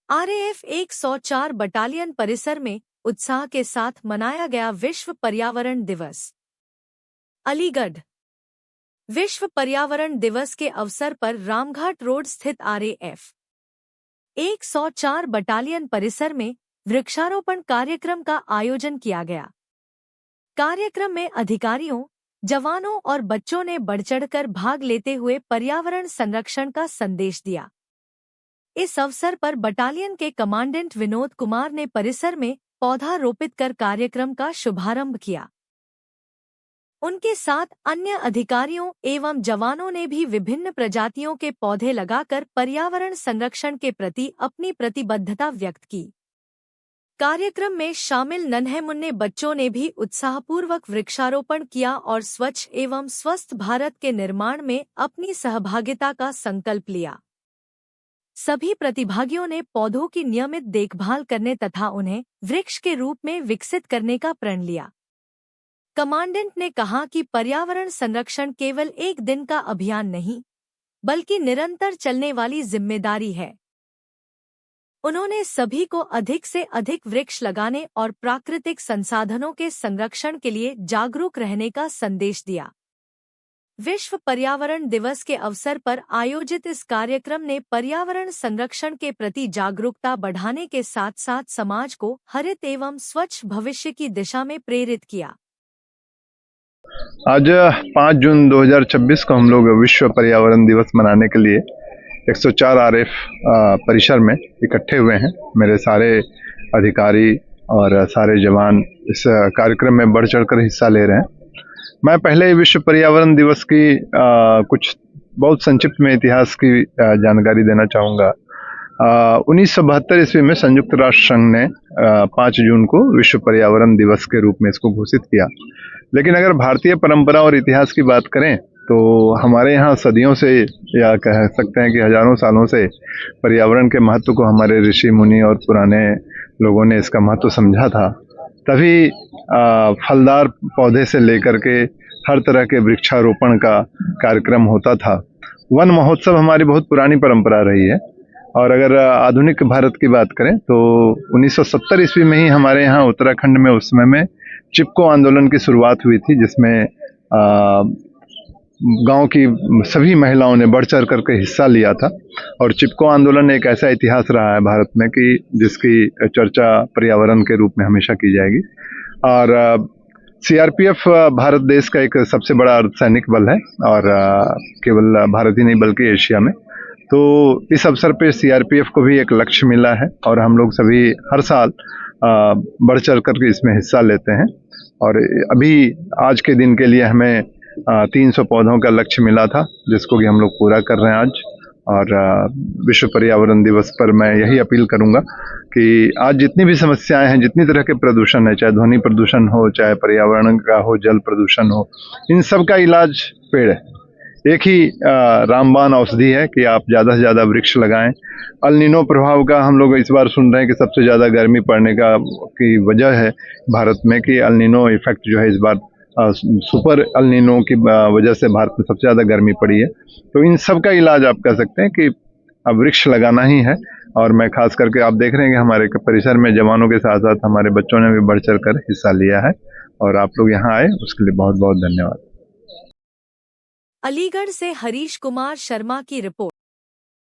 RAF 104 battalion परिसर में उत्साह के साथ मनाया गया विश्व पर्यावरण दिवस। अलीगढ़। विश्व पर्यावरण दिवस के अवसर पर रामघाट रोड स्थित आरएएफ 104 बटालियन परिसर में वृक्षारोपण कार्यक्रम का आयोजन किया गया। कार्यक्रम में अधिकारियों, जवानों और बच्चों ने बढ़चढ़कर भाग लेते हुए पर्यावरण संरक्षण का संदेश दिया। इस अवसर पर बटालियन के कमांडेंट विनोद कुमार ने परिसर में पौधा रोपित कर कार्यक्रम का शुभारंभ किया। उनके साथ अन्य अधिकारियों एवं जवानों ने भी विभिन्न प्रजातियों के पौधे लगाकर पर्यावरण संरक्षण के प्रति अपनी प्रतिबद्धता व्यक्त की। कार्यक्रम में शामिल नन्हे मुन्ने बच्चों ने भी उत्साहपूर्वक वृक्षारोपण किया और स्वच्छ एवं स्वस्थ भारत के निर्माण में अपनी सहभागिता का संकल्प लिया। सभी प्रतिभागियों ने पौधों की नियमित देखभाल करने तथा उन्हें वृक्ष के रूप में विकसित करने का प्रण लिया। कमांडेंट ने कहा कि पर्यावरण संरक्षण केवल एक दिन का अभियान नहीं, बल्कि निरंतर चलने वाली जिम्मेदारी है। उन्होंने सभी को अधिक से अधिक वृक्ष लगाने और प्राकृतिक संसाधनों के संरक्षण के लिए जागरूक रहने का संदेश दिया। विश्व पर्यावरण दिवस के अवसर पर आयोजित इस कार्यक्रम ने पर्यावरण संरक्षण के प्रति जागरूकता बढ़ाने के साथ साथ समाज को हरित एवं स्वच्छ भविष्य की दिशा में प्रेरित किया। आज 5 जून 2026 को हम लोग विश्व पर्यावरण दिवस मनाने के लिए 104 आरएएफ परिसर में इकट्ठे हुए हैं। मेरे सारे अधिकारी और सारे जवान इस कार्यक्रम में बढ़ चढ़कर हिस्सा ले रहे हैं। मैं पहले विश्व पर्यावरण दिवस की कुछ बहुत संक्षिप्त में इतिहास की जानकारी देना चाहूँगा। 1972 ईस्वी में संयुक्त राष्ट्र संघ ने 5 जून को विश्व पर्यावरण दिवस के रूप में इसको घोषित किया। लेकिन अगर भारतीय परंपरा और इतिहास की बात करें तो हमारे यहाँ सदियों से या कह सकते हैं कि हजारों सालों से पर्यावरण के महत्व को हमारे ऋषि मुनि और पुराने लोगों ने इसका महत्व समझा था। तभी फलदार पौधे से लेकर के हर तरह के वृक्षारोपण का कार्यक्रम होता था। वन महोत्सव हमारी बहुत पुरानी परंपरा रही है। और अगर आधुनिक भारत की बात करें तो 1970 ईस्वी में ही हमारे यहाँ उत्तराखंड में उस समय में चिपको आंदोलन की शुरुआत हुई थी, जिसमें गांव की सभी महिलाओं ने बढ़ चढ़ करके हिस्सा लिया था। और चिपको आंदोलन एक ऐसा इतिहास रहा है भारत में कि जिसकी चर्चा पर्यावरण के रूप में हमेशा की जाएगी। और सीआरपीएफ भारत देश का एक सबसे बड़ा अर्धसैनिक बल है और केवल भारत ही नहीं बल्कि एशिया में। तो इस अवसर पे सीआरपीएफ को भी एक लक्ष्य मिला है और हम लोग सभी हर साल बढ़ चढ़ करके इसमें हिस्सा लेते हैं। और अभी आज के दिन के लिए हमें 300 पौधों का लक्ष्य मिला था, जिसको कि हम लोग पूरा कर रहे हैं आज। और विश्व पर्यावरण दिवस पर मैं यही अपील करूंगा कि आज जितनी भी समस्याएं हैं, जितनी तरह के प्रदूषण है, चाहे ध्वनि प्रदूषण हो, चाहे पर्यावरण का हो, जल प्रदूषण हो, इन सब का इलाज पेड़ है। एक ही रामबाण औषधि है कि आप ज़्यादा से ज़्यादा वृक्ष लगाएं। अल नीनो प्रभाव का हम लोग इस बार सुन रहे हैं कि सबसे ज़्यादा गर्मी पड़ने की वजह है भारत में कि अल नीनो इफेक्ट जो है इस बार सुपर अल नीनो की वजह से भारत में सबसे ज़्यादा गर्मी पड़ी है। तो इन सब का इलाज आप कह सकते हैं कि अब वृक्ष लगाना ही है। और मैं खास करके आप देख रहे हैं कि हमारे परिसर में जवानों के साथ साथ हमारे बच्चों ने भी बढ़ चढ़ कर हिस्सा लिया है और आप लोग यहाँ आए उसके लिए बहुत बहुत धन्यवाद। अलीगढ़ से हरीश कुमार शर्मा की रिपोर्ट।